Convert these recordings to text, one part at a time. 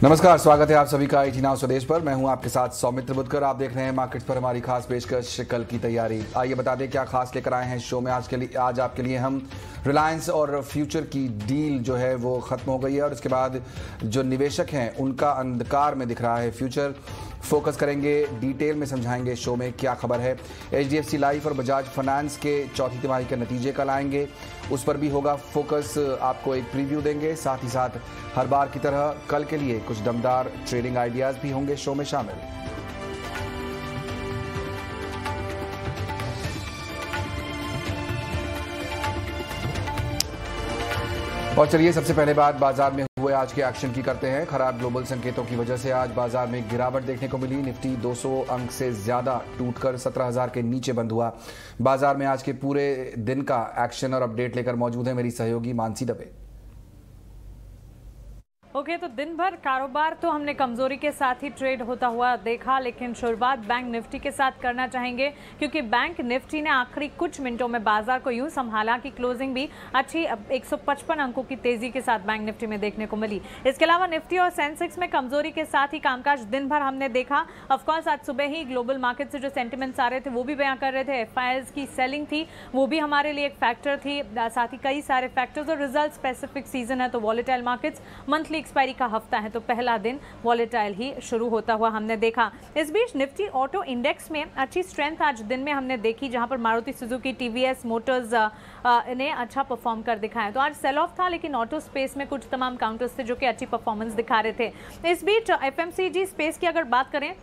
नमस्कार, स्वागत है आप सभी का 18 नाउ स्वदेश पर। मैं हूं आपके साथ सौमित्र बुद्धकर। आप देख रहे हैं मार्केट्स पर हमारी खास पेशकश कल की तैयारी। आइए बता दें क्या खास लेकर आए हैं शो में आज आपके लिए हम रिलायंस और फ्यूचर की डील जो है वो खत्म हो गई है और उसके बाद जो निवेशक हैं उनका अंधकार में दिख रहा है फ्यूचर। फोकस करेंगे, डिटेल में समझाएंगे शो में क्या खबर है। HDFC लाइफ और बजाज फाइनेंस के चौथी तिमाही के नतीजे कल आएंगे, उस पर भी होगा फोकस। आपको एक प्रीव्यू देंगे, साथ ही साथ हर बार की तरह कल के लिए कुछ दमदार ट्रेडिंग आइडियाज भी होंगे शो में शामिल। और चलिए सबसे पहले बात बाजार में हुए आज के एक्शन की करते हैं। खराब ग्लोबल संकेतों की वजह से आज बाजार में गिरावट देखने को मिली। निफ्टी 200 अंक से ज्यादा टूटकर 17,000 के नीचे बंद हुआ। बाजार में आज के पूरे दिन का एक्शन और अपडेट लेकर मौजूद है मेरी सहयोगी मानसी दबे। तो दिन भर कारोबार तो हमने कमजोरी के साथ ही ट्रेड होता हुआ देखा, लेकिन शुरुआत बैंक निफ्टी के साथ करना चाहेंगे क्योंकि बैंक निफ्टी ने आखिरी कुछ मिनटों में बाजार को यूं संभाला कि क्लोजिंग भी अच्छी 155 अंकों की तेजी के साथ बैंक निफ्टी में देखने को मिली। इसके अलावा निफ्टी और सेंसेक्स में कमजोरी के साथ ही कामकाज दिन भर हमने देखा। ऑफकोर्स आज सुबह ही ग्लोबल मार्केट से जो सेंटिमेंट्स आ रहे थे वो भी बयां कर रहे थे। FIIs की सेलिंग थी, वो भी हमारे लिए एक फैक्टर थी, साथ ही कई सारे फैक्टर्स और रिजल्ट स्पेसिफिक सीजन है तो वॉलेटाइल मार्केट्स, मंथली एक्सपायरी का हफ्ता है तो पहला दिन वॉलेटाइल ही शुरू होता हुआ हमने देखा। इस बीच निफ्टी ऑटो इंडेक्स में अच्छी स्ट्रेंथ आज दिन में हमने देखी, जहां पर मारुति सुजुकी, TVS मोटर्स ने अच्छा परफॉर्म कर दिखाया। तो आज सेल ऑफ था, लेकिन ऑटो स्पेस में कुछ तमाम काउंटर्स थे जो कि अच्छी परफॉर्मेंस दिखा रहे थे। इस बीच FMCG स्पेस की अगर बात करें,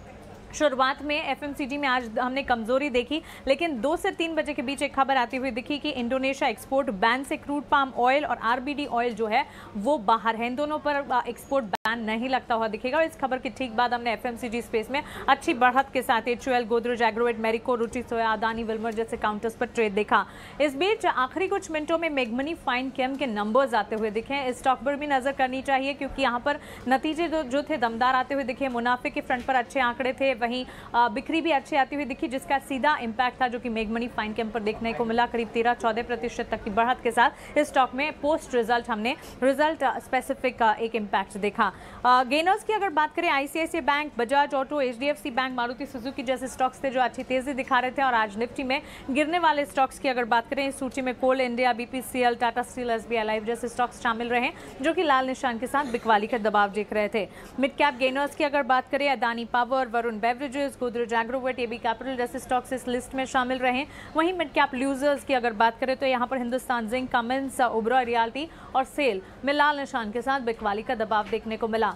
शुरुआत में FMCG में आज हमने कमजोरी देखी, लेकिन 2 से 3 बजे के बीच एक खबर आती हुई दिखी कि इंडोनेशिया एक्सपोर्ट बैन से क्रूड पाम ऑयल और RBD ऑयल जो है वो बाहर है। इन दोनों पर एक्सपोर्ट बैन नहीं लगता हुआ दिखेगा और इस खबर के ठीक बाद हमने FMCG स्पेस में अच्छी बढ़त के साथ HUL, गोदरेज एग्रोवेट, मैरिको, रुचि सोया, अदानी, विल्मर जैसे काउंटर्स पर ट्रेड देखा। इस बीच आखिरी कुछ मिनटों में मेगमनी फाइन केम के नंबर्स आते हुए दिखे। इस स्टॉक पर भी नजर करनी चाहिए क्योंकि यहाँ पर नतीजे जो थे दमदार आते हुए दिखे। मुनाफे के फ्रंट पर अच्छे आंकड़े थे, वहीं बिक्री भी अच्छी आती हुई दिखी, जिसका सीधा इंपैक्ट था जो कि मेगमनी फाइन केम पर देखने को मिला। करीब 13-14% तक की बढ़त के साथ इस स्टॉक में पोस्ट रिजल्ट हमने रिजल्ट स्पेसिफिक एक इंपैक्ट देखा। गेनर्स की अगर बात करें, ICICI bank, Bajaj auto, HDFC bank, Maruti Suzuki जैसे स्टॉक्स थे जो अच्छी तेजी दिखा रहे थे। और आज निफ्टी में गिरने वाले स्टॉक्स की अगर बात करें, इस सूची में coal India, BPCL, Tata steel, SBI life जैसे स्टॉक्स शामिल रहे जो कि लाल निशान के साथ बिकवाली का दबाव देख रहे थे। मिड कैप गेनर्स की अगर बात करें, Adani power, Varun beverages, Godrej Agrovet, AB capital जैसे स्टॉक्स इस लिस्ट में शामिल रहे। वहीं मिड कैप लूजर्स की अगर बात करें तो यहाँ पर Hindustan zinc, Cummins, Oberoi realty और सेल में लाल निशान के साथ बिकवाली का दबाव देखने को मिला।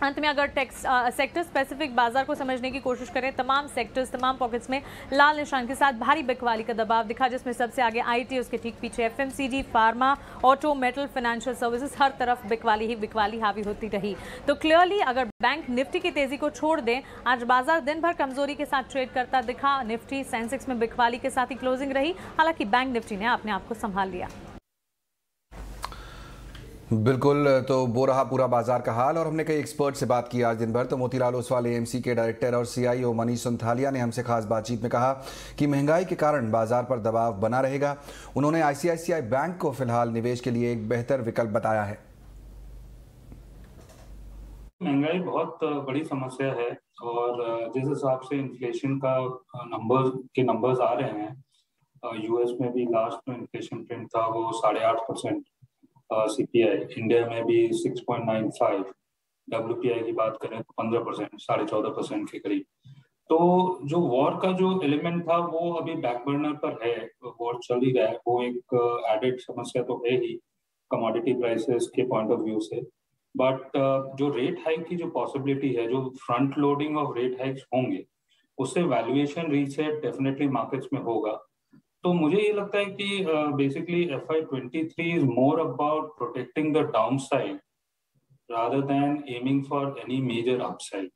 अंत में अगर सेक्टर स्पेसिफिक बाजार को समझने की कोशिश करें, तमाम सेक्टर्स, तमाम पॉकेट्स में लाल निशान के साथ भारी बिकवाली का दबाव दिखा, जिसमें सबसे आगे IT, उसके ठीक पीछे FMCG, pharma, auto, metal, financial services, हर तरफ बिकवाली ही बिकवाली हावी होती रही। तो क्लियरली अगर बैंक निफ्टी की तेजी को छोड़ दें, आज बाजार दिन भर कमजोरी के साथ ट्रेड करता दिखा। निफ्टी, सेंसेक्स में बिकवाली के साथ ही क्लोजिंग रही, हालांकि बैंक निफ्टी ने अपने आप को संभाल लिया। बिल्कुल, तो वो रहा पूरा बाजार का हाल। और हमने कई एक्सपर्ट से बात की आज दिन भर। तो मोतीलाल ओसवाल AMC के डायरेक्टर और CIO मनीष सुंथालिया ने हमसे खास बातचीत में कहा कि महंगाई के कारण बाजार पर दबाव बना रहेगा। उन्होंने ICICI बैंक को फिलहाल निवेश के लिए एक बेहतर विकल्प बताया है। महंगाई बहुत बड़ी समस्या है और जिस हिसाब से इन्फ्लेशन का नंबर्स आ रहे हैं, US में भी लास्ट में इन्फ्लेशन प्रिंट था वो 8.5% CPI, इंडिया में भी 6.95, WPI की बात करें तो 15%, 14.5% के करीब। तो जो वॉर का जो एलिमेंट था वो अभी बैक बर्नर पर है, वॉर चल ही रहा है, वो एक एडेड समस्या तो है ही कमोडिटी प्राइसेस के पॉइंट ऑफ व्यू से। बट जो रेट हाइक की जो पॉसिबिलिटी है, जो front loading of rate hikes होंगे, उससे वैल्यूएशन रीसेट डेफिनेटली मार्केट्स में होगा। तो मुझे ये लगता है कि basically FY23 is more about protecting the downside rather than aiming for any major upside,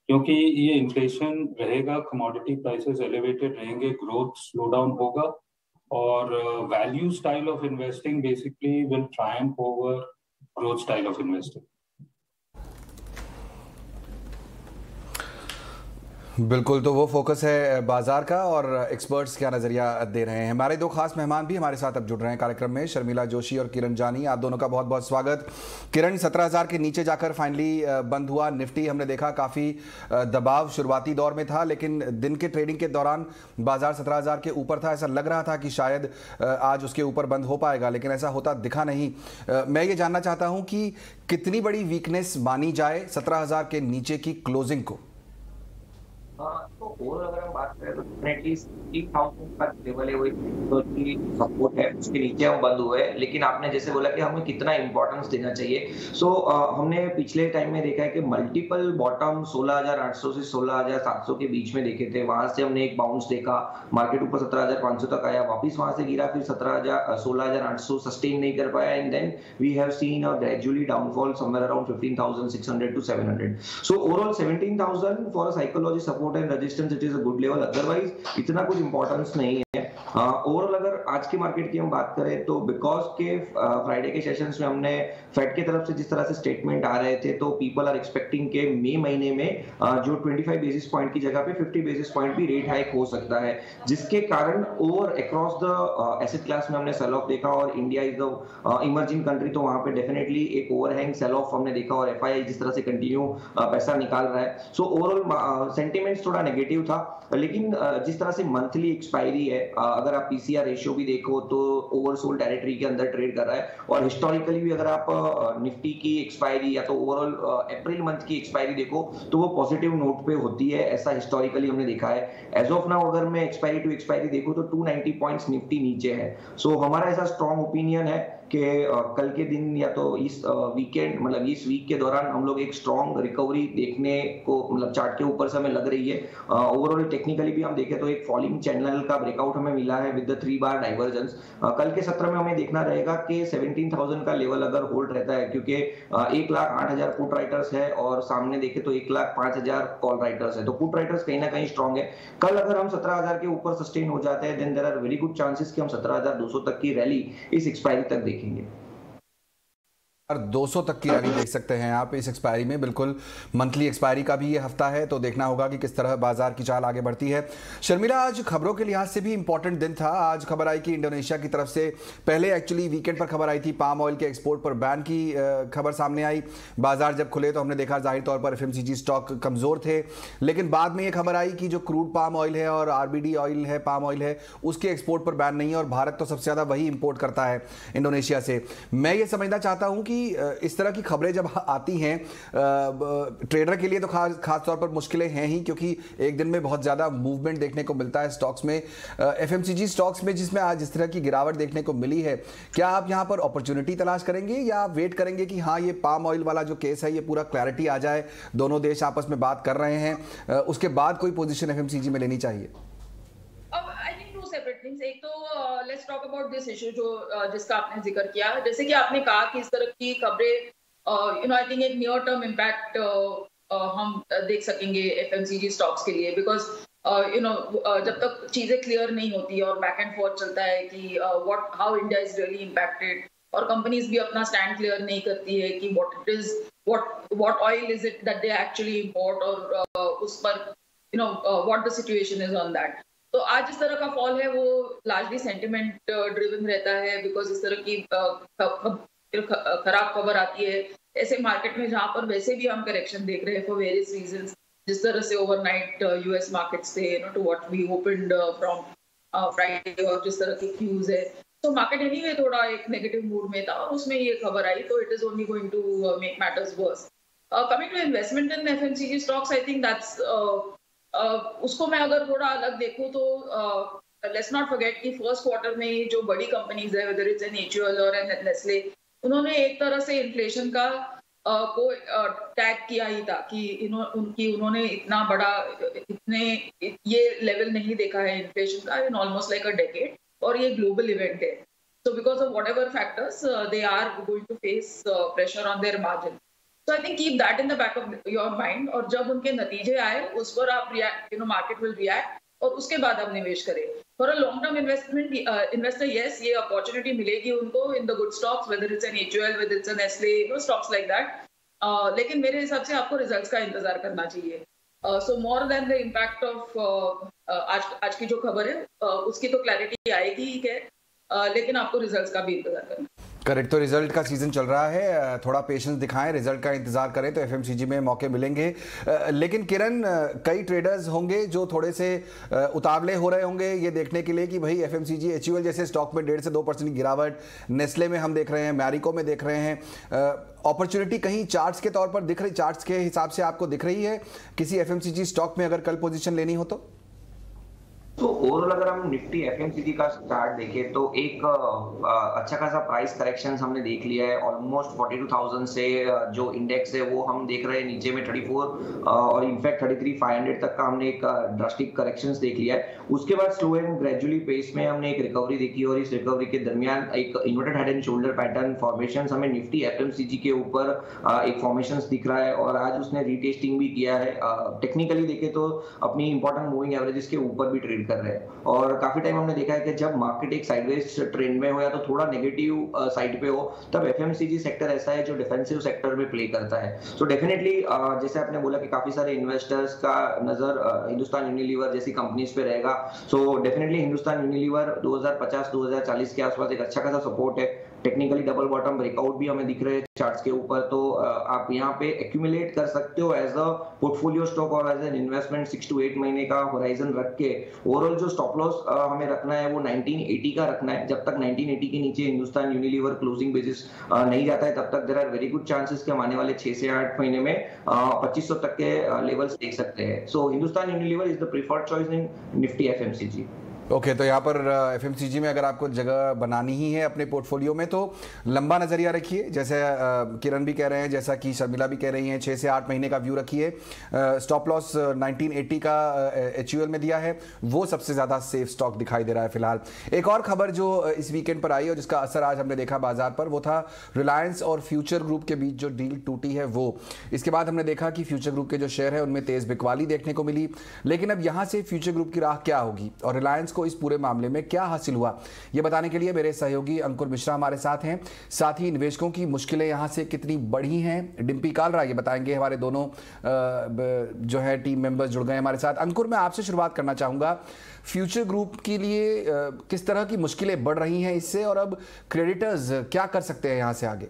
क्योंकि ये इन्फ्लेशन रहेगा, कमोडिटी प्राइसेस एलिवेटेड रहेंगे, ग्रोथ स्लो डाउन होगा और value style of investing basically will triumph over growth style of investing. बिल्कुल, तो वो focus है बाजार का और एक्सपर्ट्स क्या नज़रिया दे रहे हैं। हमारे दो खास मेहमान भी हमारे साथ अब जुड़ रहे हैं कार्यक्रम में, शर्मिला जोशी और किरण जानी। आप दोनों का बहुत बहुत स्वागत। किरण, 17,000 के नीचे जाकर फाइनली बंद हुआ निफ्टी। हमने देखा काफ़ी दबाव शुरुआती दौर में था, लेकिन दिन के ट्रेडिंग के दौरान बाजार 17,000 के ऊपर था। ऐसा लग रहा था कि शायद आज उसके ऊपर बंद हो पाएगा, लेकिन ऐसा होता दिखा नहीं। मैं ये जानना चाहता हूँ कि कितनी बड़ी वीकनेस मानी जाए 17,000 के नीचे की क्लोजिंग को? तो ओवरऑल अगर हम बात करें तो डेफिनेटली 30,000 का लेवल है, वही सपोर्ट है, उसके नीचे हम बंद हुए। लेकिन आपने जैसे बोला कि हमें कितना इंपॉर्टेंस देना चाहिए, हमने पिछले टाइम में देखा है कि मल्टीपल बॉटम 16,800 से 16,700 के बीच में देखे थे। वहां से हमने एक बाउंस देखा, मार्केट ऊपर 17,500 तक आया, वापस वहां से गिरा, फिर 16,800 सस्टेन नहीं कर पाया, and then we have seen a gradually downfall somewhere around 15,600 to 700। So overall 17,000 for a psychology support and resistance it is a good level, otherwise इतना कुछ इंपॉर्टेंस नहीं है। ओवरऑल अगर आज की मार्केट की हम बात करें तो बिकॉज के फ्राइडे के सेशंस में हमने फेड की तरफ से जिस तरह से स्टेटमेंट आ रहे थे, तो पीपल आर एक्सपेक्टिंग के मई महीने में जो 25 बेसिस पॉइंट की जगह पे 50 बेसिस पॉइंट भी रेट हाइक हो सकता है, जिसके कारण over across the asset class में हमने सेल ऑफ देखा। और India is the emerging country, तो वहां पे डेफिनेटली एक ओवरहैंग सेल ऑफ हमने देखा, और एफआईआई जिस तरह से कंटिन्यू पैसा निकाल रहा है। सो ओवरऑल सेंटिमेंट्स थोड़ा नेगेटिव था, लेकिन जिस तरह से मंथली एक्सपायरी है, अगर आप पीसीआर रेशियो भी देखो तो ओवरसोल्ड टेरिटरी के अंदर ट्रेड कर रहा है। और हिस्टोरिकली भी अगर आप निफ्टी की एक्सपायरी या तो ओवरऑल अप्रैल मंथ की एक्सपायरी देखो तो वो पॉजिटिव नोट पे होती है, ऐसा हिस्टोरिकली हमने देखा है। एज ऑफ नाउ अगर मैं एक्सपायरी टू एक्सपायरी देखूं तो 290 पॉइंट्स निफ्टी नीचे है। सो हमारा ऐसा स्ट्रॉन्ग ओपिनियन है कि कल के दिन या तो इस वीकेंड, मतलब इस वीक के दौरान हम लोग एक स्ट्रॉन्ग रिकवरी देखने को, मतलब चार्ट के ऊपर से हमें लग रही है। ओवरऑल टेक्निकली भी हम देखें तो एक फॉलिंग चैनल का ब्रेकआउट हमें मिला है विद द 3 बार डाइवर्जेंस। कल के सत्र में हमें देखना रहेगा कि 17,000 का लेवल अगर होल्ड रहता है, क्योंकि 1,08,000 पुट राइटर्स है और सामने देखे तो 1,05,000 कॉल राइटर्स है, तो पुट राइटर्स कहीं ना कहीं स्ट्रॉन्ग है। कल अगर हम 17,000 के ऊपर सस्टेन हो जाते हैं, then there are very good chances कि हम 17,200 तक की रैली इस एक्सपायरी तक देखेंगे। 200 तक की रैली देख सकते हैं आप इस एक्सपायरी में। बिल्कुल, मंथली एक्सपायरी का भी ये हफ्ता है, तो देखना होगा कि किस तरह बाजार की चाल आगे बढ़ती है। शर्मिला, आज खबरों के लिहाज से भी इंपॉर्टेंट दिन था। आज खबर आई कि इंडोनेशिया की तरफ से, पहले एक्चुअली वीकेंड पर खबर आई थी पाम ऑयल के एक्सपोर्ट पर बैन की खबर सामने आई। बाजार जब खुले तो हमने देखा जाहिर तौर पर एफएमसीजी स्टॉक कमजोर थे, लेकिन बाद में ये खबर आई कि जो क्रूड पाम ऑयल है और आरबीडी ऑयल है, पाम ऑयल है, उसके एक्सपोर्ट पर बैन नहीं है, और भारत तो सबसे ज्यादा वही इंपोर्ट करता है इंडोनेशिया से। मैं ये समझना चाहता हूं कि इस तरह की खबरें जब आती हैं ट्रेडर के लिए तो खास तौर पर मुश्किलें हैं ही, क्योंकि एक दिन में बहुत ज़्यादा मूवमेंट देखने को मिलता है स्टॉक्स में, एफएमसीजी स्टॉक्स में, जिसमें आज इस तरह की गिरावट देखने को मिली है। क्या आप यहाँ पर अपॉर्चुनिटी तलाश करेंगे या आप वेट करेंगे कि हाँ, ये पाम ऑयल वाला जो केस है ये पूरा क्लैरिटी आ जाए, दोनों देश आपस में बात कर रहे हैं, उसके बाद कोई पोजीशन एफएमसीजी में लेनी चाहिए? एक तो let's talk about this issue जो जिसका आपने जिक्र किया, जैसे कि आपने कहा कि इस तरह की खबरें आई थिंक एक नियर टर्म इम्पैक्ट हम देख सकेंगे एफएमसीजी स्टॉक्स के लिए, बिकॉज जब तक चीजें क्लियर नहीं होती और बैक एंड फोर्थ चलता है कि how India is really impacted, और कंपनीज भी अपना स्टैंड क्लियर नहीं करती है कि what oil is it that they actually import, और उस पर what the situation is on that. तो आज इस तरह का फॉल है वो लार्जली सेंटिमेंट ड्रिवन रहता है, बिकॉज इस तरह की खराब खबर आती है ऐसे मार्केट में जहां पर वैसे भी हम करेक्शन देख रहे हैं फॉर वेरियस रीजंस, जिस तरह से ओवरनाइट यूएस मार्केट्स थे to what we opened from Friday, और जिस तरह की क्यूज है, तो मार्केट एनीवे थोड़ा एक नेगेटिव मूड में था और उसमें ये खबर आई, तो it is only going to make matters worse. Coming to investment in FMCG stocks, I think that's उसको मैं अगर थोड़ा अलग देखूं तो लेट्स नॉट फॉरगेट कि फर्स्ट क्वार्टर में जो बड़ी कंपनीज है, वेदर इट्स एन एचयूएल और एन नेस्ले, उन्होंने एक तरह से इन्फ्लेशन का को टैग किया ही था कि उन्होंने इतना बड़ा ये लेवल नहीं देखा है इन्फ्लेशन का in almost like a decade, और ये ग्लोबल इवेंट है, so because of whatever factors they are going to face pressure on their margin. So I think keep that in the back of your mind, और जब उनके नतीजे आए उस पर आप react, market will react, और उसके बाद आप निवेश करें। For a long term investor, yes, ये opportunity मिलेगी उनको in the good stocks, whether it's an HUL, whether it's an Nestle, stocks like that. लेकिन मेरे हिसाब से आपको रिजल्ट्स का इंतजार करना चाहिए। So more than the impact of आज की जो खबर है उसकी तो क्लैरिटी आएगी ही है, लेकिन आपको रिजल्ट्स का भी इंतजार करना। करेक्ट। तो रिजल्ट का सीजन चल रहा है, थोड़ा पेशेंस दिखाएं, रिजल्ट का इंतजार करें तो एफएमसीजी में मौके मिलेंगे। लेकिन किरण, कई ट्रेडर्स होंगे जो थोड़े से उतावले हो रहे होंगे ये देखने के लिए कि भाई एफएमसीजी, एचयूएल जैसे स्टॉक में 1.5 से 2% की गिरावट, नेस्ले में हम देख रहे हैं, मैरिको में देख रहे हैं, अपॉर्चुनिटी कहीं चार्ट्स के तौर पर दिख रही, चार्ट्स के हिसाब से आपको दिख रही है किसी एफएमसीजी स्टॉक में अगर कल पोजीशन लेनी हो तो ओवरऑल अगर हम निफ्टी एफएमसीजी का चार्ट देखें तो एक अच्छा खासा प्राइस करेक्शन हमने देख लिया है। ऑलमोस्ट 42,000 से जो इंडेक्स है वो हम देख रहे हैं नीचे में 34 और इनफैक्ट 33,500 तक का हमने एक ड्रास्टिक करेक्शंस देख लिया है। उसके बाद स्लो एंड ग्रेजुअली पेस में हमने एक रिकवरी देखी और इस रिकवरी के दरमियान एक inverted head and shoulder pattern formation हमें निफ्टी एफएमसीजी के ऊपर एक फॉर्मेशन दिख रहा है और आज उसने रीटेस्टिंग भी किया है। टेक्निकली देखें तो अपनी इंपॉर्टेंट मूविंग एवरेजेस के ऊपर भी ट्रेड कर रहे हैं और काफी टाइम हमने देखा है कि जब मार्केट एक साइडवेज ट्रेंड में हो या तो थोड़ा नेगेटिव साइड पे हो तब एफएमसीजी सेक्टर ऐसा है जो डिफेंसिव सेक्टर में प्ले करता है। सो डेफिनेटली जैसे आपने बोला कि काफी सारे इन्वेस्टर्स का नजर हिंदुस्तान यूनिलीवर जैसी कंपनीज पे रहेगा। सो डेफिनेटली हिंदुस्तान यूनिलीवर 2050-2040 के आसपास एक अच्छा खासा सपोर्ट है। टेक्निकली डबल बॉटम ब्रेकआउट भी हमें दिख रहे हैं चार्ट्स के ऊपर, तो आप यहाँ पे एक्यूमुलेट कर सकते हो एज अ पोर्टफोलियो स्टॉक और एज एन इन्वेस्टमेंट 6 to 8 महीने का होराइजन रख के। ओवरऑल जो स्टॉप लॉस हमें रखना है वो 1980 का रखना है। जब तक 1980 के नीचे हिंदुस्तान यूनिलीवर क्लोजिंग बेसिस नहीं जाता है तब तक there are very good chances कि हम आने वाले 6 से 8 महीने में 2500 तक के लेवल्स देख सकते हैं। So Hindustan Unilever is the preferred choice in Nifty FMCG. Okay, तो यहाँ पर एफएमसीजी में अगर आपको जगह बनानी ही है अपने पोर्टफोलियो में तो लंबा नजरिया रखिए, जैसे किरण भी कह रहे हैं, जैसा कि शर्मिला भी कह रही हैं, 6 से 8 महीने का व्यू रखिए। स्टॉप लॉस 1980 का एचयूएल में दिया है, वो सबसे ज़्यादा सेफ स्टॉक दिखाई दे रहा है फिलहाल। एक और खबर जो इस वीकेंड पर आई और जिसका असर आज हमने देखा बाजार पर, वो था रिलायंस और फ्यूचर ग्रुप के बीच जो डील टूटी है वो। इसके बाद हमने देखा कि फ्यूचर ग्रुप के जो शेयर है उनमें तेज बिकवाली देखने को मिली। लेकिन अब यहाँ से फ्यूचर ग्रुप की राह क्या होगी और रिलायंस को इस पूरे मामले में क्या हासिल हुआ, ये बताने के लिए मेरे सहयोगी अंकुर मिश्रा हमारे साथ हैं। साथ ही निवेशकों की मुश्किलें यहां से कितनी बढ़ी हैं, डिम्पी कालरा ये बताएंगे। हमारे दोनों जो है टीम मेंबर्स जुड़ गए हमारे साथ। अंकुर, मैं आपसे शुरुआत करना चाहूंगा, फ्यूचर ग्रुप के लिए किस तरह की मुश्किलें बढ़ रही हैं इससे और अब क्रेडिटर्स क्या कर सकते हैं यहां से आगे?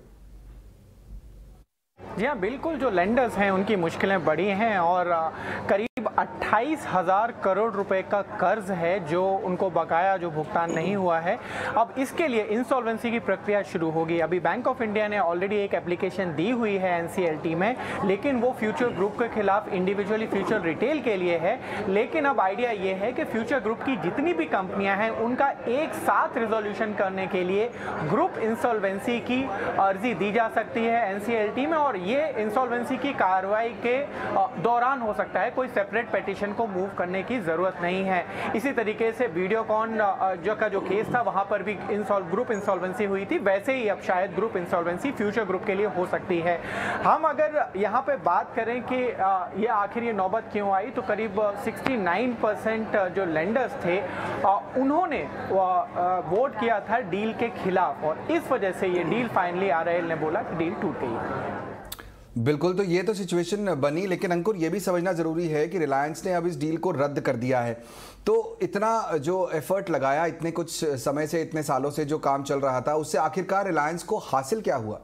जी हाँ, बिल्कुल, जो लेंडर्स हैं उनकी मुश्किलें बढ़ी हैं और करीब 28,000 करोड़ रुपए का कर्ज है जो उनको बकाया, जो भुगतान नहीं हुआ है। अब इसके लिए इंसॉल्वेंसी की प्रक्रिया शुरू होगी। अभी बैंक ऑफ इंडिया ने ऑलरेडी एक एप्लीकेशन दी हुई है एनसीएलटी में, लेकिन वो फ्यूचर ग्रुप के खिलाफ इंडिविजुअली फ्यूचर रिटेल के लिए है। लेकिन अब आइडिया ये है कि फ्यूचर ग्रुप की जितनी भी कंपनियां हैं उनका एक साथ रिजोल्यूशन करने के लिए ग्रुप इंसॉल्वेंसी की अर्जी दी जा सकती है एनसीएलटी में और ये इंसॉल्वेंसी की कार्रवाई के दौरान हो सकता है, कोई सेपरेट पिटीशन को मूव करने की जरूरत नहीं है। इसी तरीके से वीडियोकॉन जो केस था वहां पर भी ग्रुप इंसॉल्वेंसी हुई थी, वैसे ही अब शायद ग्रुप इंसॉल्वेंसी फ्यूचर ग्रुप के लिए हो सकती है। हम अगर यहाँ पे बात करें कि ये आखिर ये नौबत क्यों आई, तो करीब 69% जो लेंडर्स थे उन्होंने वोट किया था डील के खिलाफ और इस वजह से ये डील फाइनली आरआईएल ने बोला कि डील टूट गई है। बिल्कुल, तो ये तो सिचुएशन बनी, लेकिन अंकुर ये भी समझना जरूरी है कि रिलायंस ने अब इस डील को रद्द कर दिया है। तो इतना जो एफर्ट लगाया, इतने कुछ समय से, इतने सालों से जो काम चल रहा था, उससे आखिरकार रिलायंस को हासिल क्या हुआ?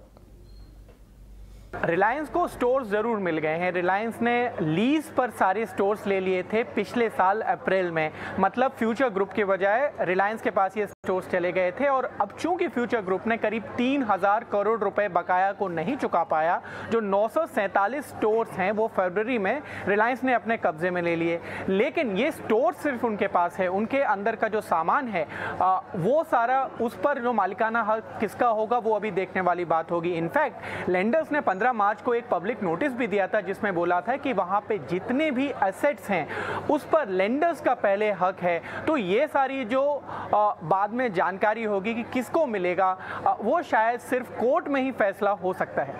रिलायंस को स्टोर्स जरूर मिल गए हैं। रिलायंस ने लीज पर सारे स्टोर्स ले लिए थे पिछले साल अप्रैल में, मतलब फ्यूचर ग्रुप के बजाय रिलायंस के पास ये स्टोर्स चले गए थे और अब चूंकि फ्यूचर ग्रुप ने करीब 3,000 करोड़ रुपए बकाया को नहीं चुका पाया, जो 947 स्टोर्स हैं वो फरवरी में रिलायंस ने अपने कब्जे में ले लिए। लेकिन ये स्टोर सिर्फ उनके पास है, उनके अंदर का जो सामान है वो सारा, उस पर जो मालिकाना हक किसका होगा वो अभी देखने वाली बात होगी। इनफैक्ट लेंडर्स ने 15 मार्च को एक पब्लिक नोटिस भी दिया था जिसमें बोला था कि वहां पे जितने भी एसेट्स हैं उस पर लेंडर्स का पहले हक है। तो ये सारी जो बाद में जानकारी होगी कि किसको मिलेगा, वो शायद सिर्फ कोर्ट में ही फैसला हो सकता है।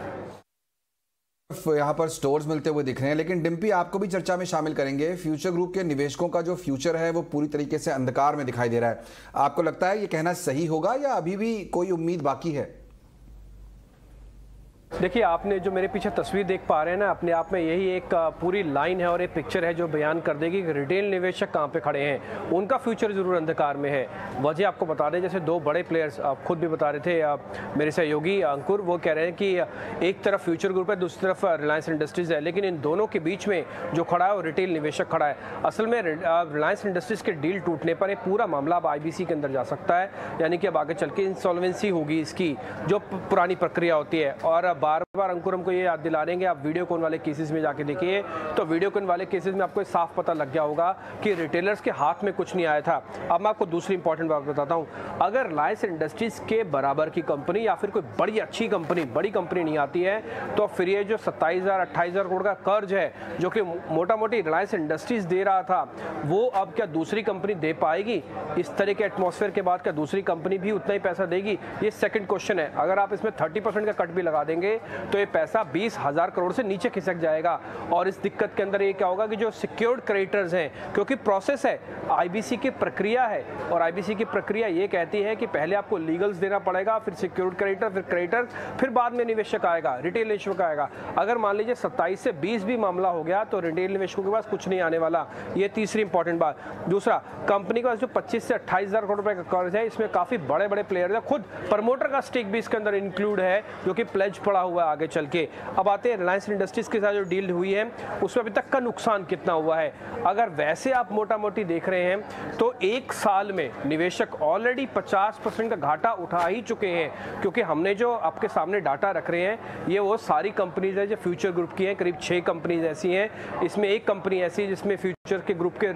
यहाँ पर स्टोर्स मिलते हुए दिख रहे हैं, लेकिन डिम्पी आपको भी चर्चा में शामिल करेंगे। फ्यूचर ग्रुप के निवेशकों का जो फ्यूचर है वो पूरी तरीके से अंधकार में दिखाई दे रहा है। आपको लगता है ये कहना सही होगा या अभी भी कोई उम्मीद बाकी है? देखिए, आपने जो मेरे पीछे तस्वीर देख पा रहे हैं ना, अपने आप में यही एक पूरी लाइन है और एक पिक्चर है जो बयान कर देगी कि रिटेल निवेशक कहाँ पे खड़े हैं। उनका फ्यूचर ज़रूर अंधकार में है। वजह आपको बता दें, जैसे दो बड़े प्लेयर्स आप खुद भी बता रहे थे, मेरे सहयोगी अंकुर, वो कह रहे हैं कि एक तरफ फ्यूचर ग्रुप है, दूसरी तरफ रिलायंस इंडस्ट्रीज़ है, लेकिन इन दोनों के बीच में जो खड़ा है वो रिटेल निवेशक खड़ा है। असल में रिलायंस इंडस्ट्रीज़ के डील टूटने पर एक पूरा मामला अब IBC के अंदर जा सकता है, यानी कि अब आगे चल के इंसॉल्वेंसी होगी इसकी, जो पुरानी प्रक्रिया होती है। और बार बार अंकुर हमको ये याद दिला देंगे, आप वीडियोकॉन वाले केसेस में जाके देखिए तो वीडियोकॉन वाले केसेस में आपको साफ पता लग गया होगा कि रिटेलर्स के हाथ में कुछ नहीं आया था। अब मैं आपको दूसरी इंपॉर्टेंट बात बताता हूँ, अगर रिलायंस इंडस्ट्रीज के बराबर की कंपनी या फिर कोई बड़ी अच्छी कंपनी, बड़ी कंपनी नहीं आती है, तो फिर ये जो 27,000-28,000 करोड़ का कर्ज है जो कि मोटा मोटी रिलायंस इंडस्ट्रीज दे रहा था, वो अब क्या दूसरी कंपनी दे पाएगी? इस तरह के एटमॉस्फेयर के बाद क्या दूसरी कंपनी भी उतना ही पैसा देगी? ये सेकंड क्वेश्चन है। अगर आप इसमें 30% का कट भी लगा देंगे तो ये पैसा 20,000 करोड़ से नीचे खिसक जाएगा। और इस दिक्कत के अंदर ये क्या होगा कि जो सिक्योर्ड क्रेडिटर्स हैं, क्योंकि प्रोसेस है, IBC की प्रक्रिया है, और IBC की प्रक्रिया ये कहती है कि पहले आपको लीगल्स देना पड़ेगा, फिर सिक्योर्ड क्रेडिटर, फिर क्रेडिटर, फिर बाद में निवेशक आएगा, रिटेल निवेशक आएगा। अगर मान लीजिए 27 से 20 भी मामला हो गया तो रिटेल निवेशकों के पास कुछ नहीं आने वाला। ये तीसरी इंपॉर्टेंट बात। दूसरा, कंपनी के पास जो 25 से 28,000 करोड़ रुपए का कर्ज है, इसमें काफी बड़े बड़े प्लेयर है, खुद प्रमोटर का स्टेक भी इसके अंदर इंक्लूड है, जो कि प्लेज पड़ा हुआ है आगे चल के। अब आते हैं रिलायंस इंडस्ट्रीज के साथ जो डील हुई है उसमें अभी तक का नुकसान कितना हुआ है। अगर वैसे आप मोटा मोटी देख रहे हैं तो एक साल में निवेशक ऑलरेडी 50% का घाटा उठा ही चुके हैं, क्योंकि हमने जो आपके सामने डाटा रख रहे हैं ये वो सारी कंपनीज है जो फ्यूचर ग्रुप की हैं। करीब 6 कंपनीज ऐसी हैं, इसमें एक कंपनी ऐसी है जिसमें फ्यूचर के ग्रुप के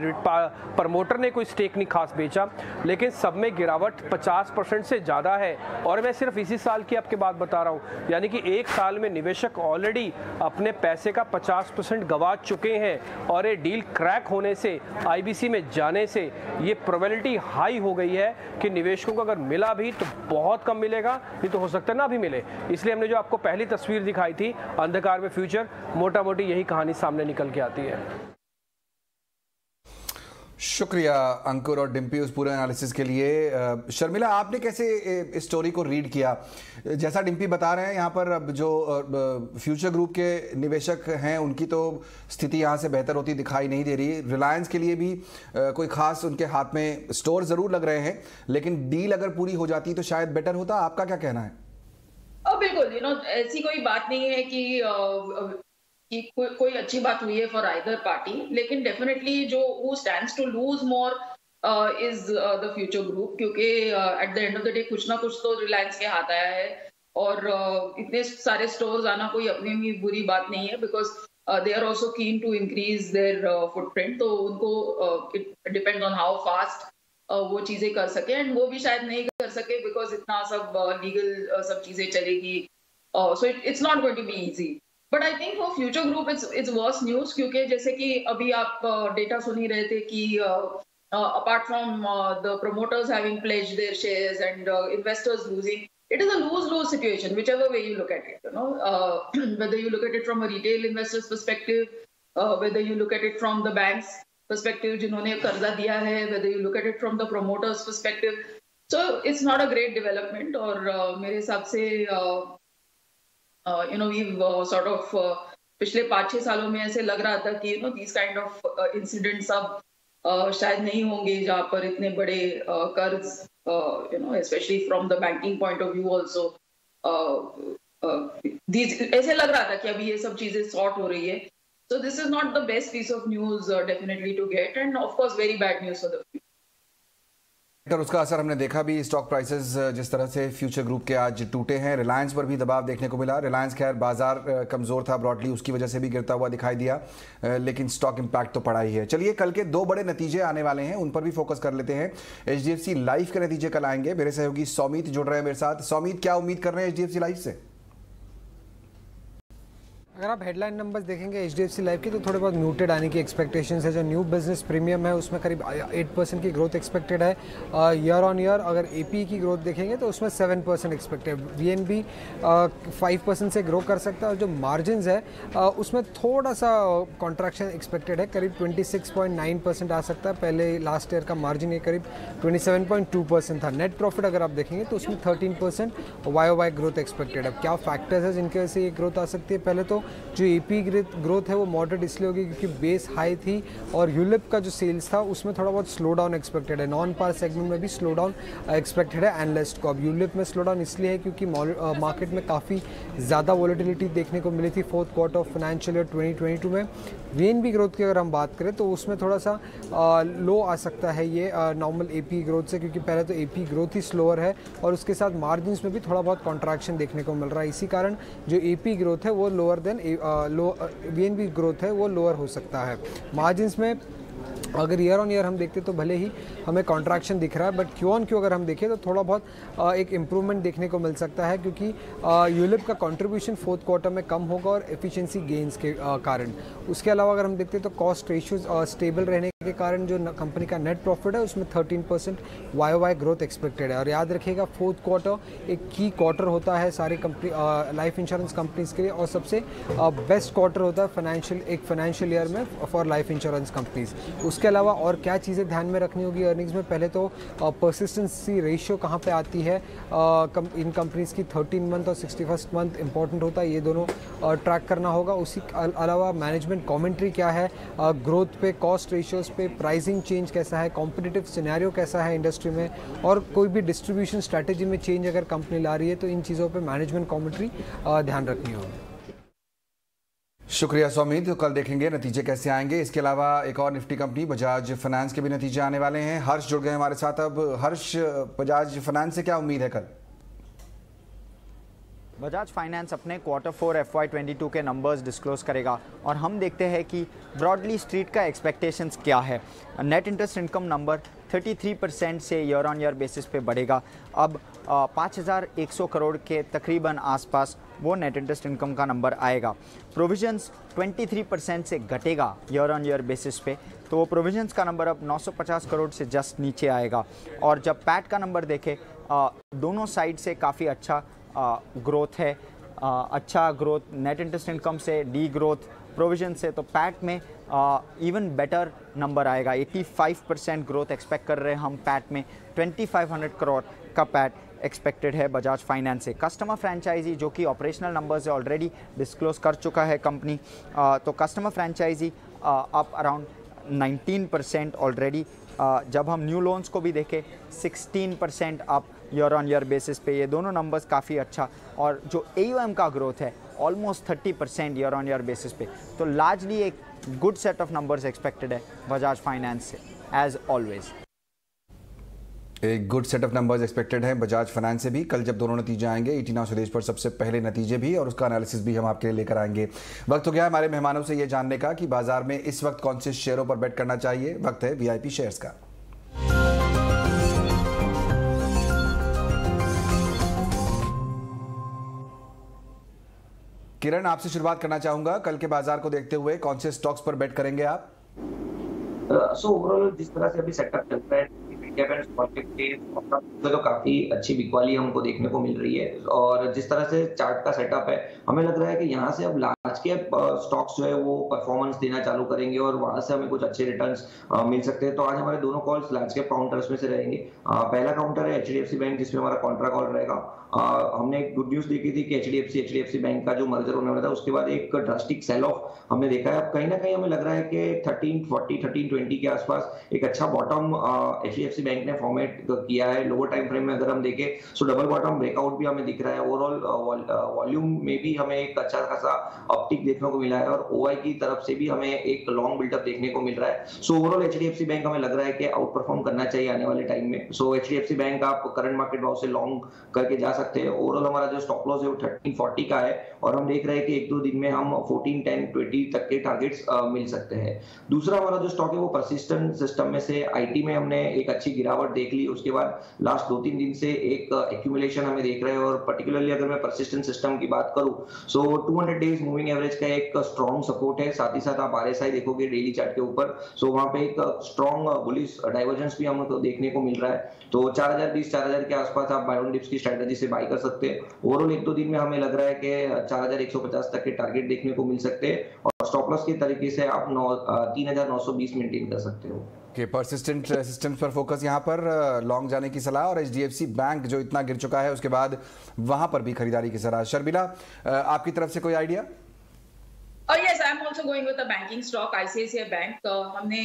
प्रमोटर ने कोई स्टेक नहीं खास बेचा, लेकिन सब में गिरावट 50% से ज़्यादा है। और मैं सिर्फ इसी साल की आपके बात बता रहा हूँ, यानी कि एक साल में निवेशक ऑलरेडी अपने पैसे का 50% गवा चुके हैं। और ये डील क्रैक होने से, IBC में जाने से ये प्रोबेबिलिटी हाई हो गई है कि निवेशकों को अगर मिला भी तो बहुत कम मिलेगा, नहीं तो हो सकता है ना भी मिले। इसलिए हमने जो आपको पहली तस्वीर दिखाई थी अंधकार में फ्यूचर, मोटा मोटी यही कहानी सामने निकल के आती है। शुक्रिया अंकुर और डिम्पी उस पूरे एनालिसिस के लिए। शर्मिला, आपने कैसे इस स्टोरी को रीड किया? जैसा डिम्पी बता रहे हैं, यहाँ पर अब जो फ्यूचर ग्रुप के निवेशक हैं उनकी तो स्थिति यहाँ से बेहतर होती दिखाई नहीं दे रही। रिलायंस के लिए भी कोई खास उनके हाथ में स्टोर जरूर लग रहे हैं, लेकिन डील अगर पूरी हो जाती तो शायद बेटर होता। आपका क्या कहना है? बिल्कुल, ऐसी कोई बात नहीं है कि कोई अच्छी बात हुई है फॉर आइदर पार्टी, लेकिन डेफिनेटली जो who stands to lose more is the future group, क्योंकि at the end of the day कुछ ना कुछ तो रिलायंस के हाथ आया है। और इतने सारे स्टोर्स आना कोई अपनी भी बुरी बात नहीं है, because they are also keen to increase their footprint. तो उनको it depend on how fast वो चीजें कर सके, एंड वो भी शायद नहीं कर सके बिकॉज इतना सब लीगल सब चीजें चलेगी, so it's not going to be easy. But I think for Future Group it's worse news, क्योंकि जैसे कि अभी आप डेटा सुन ही रहे थे कि apart from the promoters having pledged there shares and investors losing, it is a lose-lose situation, whichever way you look at it, whether you look at it from a retail investor's perspective, whether you look at it from the bank's perspective जिन्होंने कर्जा दिया है, whether you look at it from the promoter's perspective, so it's not a great development। और मेरे हिसाब से we've sort of पिछले 5-6 सालों में ऐसे लग रहा था कि these kind of incidents अब शायद नहीं होंगे, जहाँ पर इतने बड़े कर्ज, especially from the banking point of view also, ऐसे लग रहा था कि अभी ये सब चीजें सॉर्ट हो रही है। So this is not the best piece of news definitely to get, and of course very bad news for the future। उसका असर हमने देखा भी, स्टॉक प्राइसेस जिस तरह से फ्यूचर ग्रुप के आज टूटे हैं। रिलायंस पर भी दबाव देखने को मिला। रिलायंस खैर बाजार कमज़ोर था ब्रॉडली, उसकी वजह से भी गिरता हुआ दिखाई दिया, लेकिन स्टॉक इंपैक्ट तो पड़ा ही है। चलिए कल के 2 बड़े नतीजे आने वाले हैं, उन पर भी फोकस कर लेते हैं। HDFC लाइफ के नतीजे कल आएंगे। मेरे सहयोगी सौमित जुड़ रहे हैं मेरे साथ। सौमित, क्या उम्मीद कर रहे हैं HDFC लाइफ से? अगर आप हेडलाइन नंबर्स देखेंगे HDFC लाइफ की तो थोड़े बहुत म्यूटेड आने की एक्सपेक्टेशंस है। जो न्यू बिजनेस प्रीमियम है उसमें करीब 8% की ग्रोथ एक्सपेक्टेड है ईयर ऑन ईयर। अगर AP की ग्रोथ देखेंगे तो उसमें 7% एक्सपेक्टेड। VNB 5% से ग्रो कर सकता है और जो मार्जिन्स है उसमें थोड़ा सा कॉन्ट्रैक्शन एक्सपेक्टेड है, करीब 26.9% आ सकता है। पहले लास्ट ईयर का मार्जिन ये करीब 27.2% था। नेट प्रॉफिट अगर आप देखेंगे तो उसमें 13% YOY ग्रोथ एक्सपेक्टेड है। अब क्या फैक्टर्स है जिनकी वजह से ये ग्रोथ आ सकती है? पहले तो जो AP ग्रोथ है वो मॉडरेट इसलिए होगी क्योंकि बेस हाई थी और यूलिप का जो सेल्स था उसमें थोड़ा बहुत स्लो डाउन एक्सपेक्टेड है। नॉन पार सेगमेंट में भी स्लो डाउन एक्सपेक्टेड है एनालिस्ट को। अब यूलिप में स्लो डाउन इसलिए है क्योंकि मार्केट में काफ़ी ज़्यादा वॉलेटिलिटी देखने को मिली थी fourth quarter of financial year 2022 में। VNB ग्रोथ की अगर हम बात करें तो उसमें थोड़ा सा लो आ सकता है ये नॉर्मल AP ग्रोथ से, क्योंकि पहले तो AP ग्रोथ ही स्लोअर है और उसके साथ मार्जिन्स में भी थोड़ा बहुत कॉन्ट्रैक्शन देखने को मिल रहा है। इसी कारण जो AP ग्रोथ है वो लोअर देन VNB ग्रोथ है वो लोअर हो सकता है। मार्जिन्स में अगर ईयर ऑन ईयर हम देखते तो भले ही हमें कॉन्ट्रैक्शन दिख रहा है, बट क्यू ऑन क्यू अगर हम देखें तो थोड़ा बहुत एक इम्प्रूवमेंट देखने को मिल सकता है, क्योंकि यूलिप का कंट्रीब्यूशन फोर्थ क्वार्टर में कम होगा और एफिशिएंसी गेन्स के कारण। उसके अलावा अगर हम देखते तो कॉस्ट रेशियोज स्टेबल रहने के कारण जो कंपनी का नेट प्रॉफिट है उसमें 13% YOY ग्रोथ एक्सपेक्टेड है। और याद रखिएगा फोर्थ क्वार्टर एक की क्वार्टर होता है सारी कंपनी लाइफ इंश्योरेंस कंपनीज के लिए और सबसे बेस्ट क्वार्टर होता है फाइनेंशियल ईयर में फॉर लाइफ इंश्योरेंस कंपनीज। उसके अलावा और क्या चीज़ें ध्यान में रखनी होगी अर्निंग्स में? पहले तो परसिस्टेंसी रेशियो कहाँ पे आती है इन कंपनीज़ की, 13 मंथ और 61st मंथ इंपॉर्टेंट होता है, ये दोनों ट्रैक करना होगा। उसी अलावा मैनेजमेंट कमेंट्री क्या है ग्रोथ पे, कॉस्ट रेशियोज पे, प्राइसिंग चेंज कैसा है, कॉम्पिटिटिव सिनेरियो कैसा है इंडस्ट्री में, और कोई भी डिस्ट्रीब्यूशन स्ट्रैटेजी में चेंज अगर कंपनी ला रही है तो इन चीज़ों पे मैनेजमेंट कमेंट्री ध्यान रखनी होगी। शुक्रिया सौमित। तो कल देखेंगे नतीजे कैसे आएंगे। इसके अलावा एक और निफ्टी कंपनी बजाज फाइनेंस के भी नतीजे आने वाले हैं। हर्ष जुड़ गए हमारे साथ। अब हर्ष, बजाज फाइनेंस से क्या उम्मीद है कल? बजाज फाइनेंस अपने Q4 FY22 के नंबर्स डिस्क्लोज करेगा और हम देखते हैं कि ब्रॉडली स्ट्रीट का एक्सपेक्टेशंस क्या है। नेट इंटरेस्ट इनकम नंबर 33% से ईयर ऑन ईयर बेसिस पे बढ़ेगा। अब 5100 करोड़ के तकरीबन आसपास वो नेट इंटरेस्ट इनकम का नंबर आएगा। प्रोविजंस 23% से घटेगा ईयर ऑन ईयर बेसिस पे, तो वो प्रोविजंस का नंबर अब 950 करोड़ से जस्ट नीचे आएगा। और जब पैट का नंबर देखें दोनों साइड से काफ़ी अच्छा ग्रोथ है, अच्छा ग्रोथ नेट इंटरेस्ट इनकम से, डी ग्रोथ प्रोविजन से, तो पैट में इवन बेटर नंबर आएगा। 85% ग्रोथ एक्सपेक्ट कर रहे हैं हम पैट में। 2500 करोड़ का पैट एक्सपेक्टेड है बजाज फाइनेंस से। कस्टमर फ्रेंचाइजी जो कि ऑपरेशनल नंबर्स ऑलरेडी डिस्क्लोज कर चुका है कंपनी, तो customer franchise up around 19% already. जब हम न्यू लोन्स को भी देखें 16% up year on year basis पे, ये दोनों नंबर्स काफ़ी अच्छा। और जो AUM का ग्रोथ है almost 30% year on year basis पे, तो लार्जली एक good set of numbers expected है बजाज फाइनेंस से एज ऑलवेज। एक good set of numbers expected है बजाज फाइनेंस से भी। कल जब दोनों नतीजे आएंगे 18 स्वदेश पर सबसे पहले नतीजे भी और उसका एनालिसिस भी हम आपके लिए लेकर आएंगे। वक्त हो गया हमारे मेहमानों से ये जानने का कि बाजार में इस वक्त कौन से शेयरों पर बेट करना चाहिए। वक्त है VIP शेयर्स का। किरण, आपसे शुरुआत करना चाहूंगा। कल के बाजार को देखते हुए कौन से स्टॉक्स पर बेट करेंगे आप? ओवरऑल जिस तरह से अभी सेटअप चल रहा है तो काफी अच्छी बिकवाली हमको देखने को मिल रही है। और जिस तरह से चार्ट का सेटअप है हमें लग रहा है कि यहाँ से अब लार्ज कैप स्टॉक्स जो है वो परफॉर्मेंस देना चालू करेंगे और वहां से हमें कुछ अच्छे रिटर्न्स मिल सकते हैं। तो आज हमारे दोनों कॉल्स लार्ज कैप काउंटर्स में से रहेंगे। पहला काउंटर है HDFC बैंक, जिसमें हमारा कॉन्ट्रा कॉल रहेगा। हमने एक गुड न्यूज देखी थी कि HDFC बैंक का जो मर्जर होने वाला था उसके बाद एक ड्रास्टिक सेल ऑफ हमने देखा है। अब कहीं ना कहीं हमें लग रहा है कि 1340 1320 के आसपास एक अच्छा बॉटम HDFC बैंक ने फॉर्मेट किया है। लोअर टाइम फ्रेम में अगर हम देखें तो डबल बॉटम ब्रेकआउट भी हमें दिख रहा है। ओवरऑल वॉल्यूम में भी हमें एक अच्छा खासा अपटिक देखने को मिला है और OI की तरफ से भी हमें एक लॉन्ग बिल्डअप देखने को मिल रहा है। सो ओवरऑल HDFC बैंक हमें लग रहा है कि आउट परफॉर्म करना चाहिए आने वाले टाइम में। सो HDFC बैंक आप करंट मार्केट भाव से लॉन्ग करके जा सकते हैं। ओवरऑल हमारा जो स्टॉप लॉस है वो 1340 का है और हम देख रहे हैं कि एक दो दिन में हम 14, 10, 20 तक के टारगेट्स मिल सकते हैं। दूसरा हमारा जो स्टॉक है वो परसिस्टेंट सिस्टम में से IT में हमने एक अच्छी गिरावट देख ली, उसके बाद लास्ट 2-3 दिन से एक एक्यूमुलेशन हमें देख रहे हैं। और पर्टिकुलरली अगर मैं परसिस्टेंट सिस्टम की बात करूं, सो 200 डेज मूविंग एवरेज का एक स्ट्रॉन्ग सपोर्ट है। साथ ही साथ आप RSI देखोगे डेली चार्ट के ऊपर, सो वहां पे एक स्ट्रॉन्ग बुलिश डाइवर्जेंस भी हमको देखने को मिल रहा है। तो 4020-4000 के आसपास आप बाय ऑन डिप्स की स्ट्रेटजी से बाय कर सकते हैं। ओवरऑल 1-2 दिन में हमें लग रहा है कि 4150 तक के टारगेट देखने को मिल सकते हैं और स्टॉप लॉस के तरीके से आप 3920 मेंटेन कर सकते हो। कि परसिस्टेंट सिस्टम्स पर फोकस यहाँ पर लॉन्ग जाने की सलाह, और HDFC बैंक जो इतना गिर चुका है उसके बाद वहां पर भी खरीदारी की सलाह। शर्मिला, आपकी तरफ से कोई idea? Yes, I'm also going with a banking stock, ICICI Bank. हमने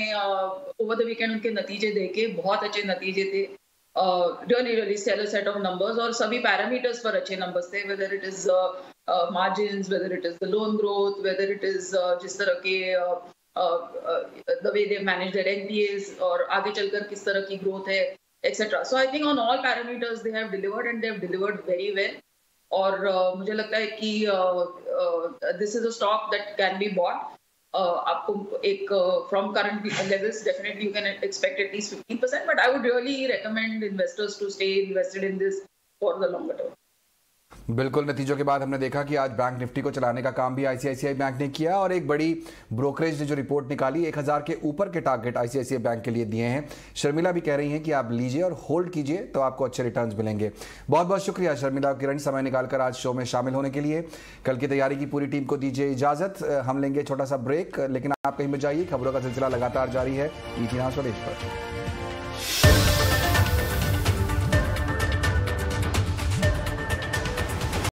over the weekend उनके नतीजे देखे, बहुत अच्छे नतीजे थे, really stellar set of numbers, और सभी पैरामीटर्स पर अच्छे नंबर्स थे, whether it is margins, whether it is the loan growth, whether it is जिस तरह के the way they manage their NPAs और आगे चलकर किस तरह की ग्रोथ है, etc. So I think on all parameters they have delivered and they have delivered very well. और मुझे लगता है कि this is a stock that can be bought. आपको एक from current levels definitely you can expect at least 15%, but I would really recommend investors to stay invested in this for the longer term. बिल्कुल, नतीजों के बाद हमने देखा कि आज बैंक निफ्टी को चलाने का काम भी ICICI बैंक ने किया, और एक बड़ी ब्रोकरेज ने जो रिपोर्ट निकाली 1000 के ऊपर के टारगेट ICICI बैंक के लिए दिए हैं। शर्मिला भी कह रही हैं कि आप लीजिए और होल्ड कीजिए तो आपको अच्छे रिटर्न्स मिलेंगे। बहुत बहुत शुक्रिया शर्मिला किरण, समय निकालकर आज शो में शामिल होने के लिए। कल की तैयारी की पूरी टीम को दीजिए इजाजत, हम लेंगे छोटा सा ब्रेक, लेकिन आप कहीं मत जाइए, खबरों का सिलसिला लगातार जारी है ET नाउ स्वदेश पर।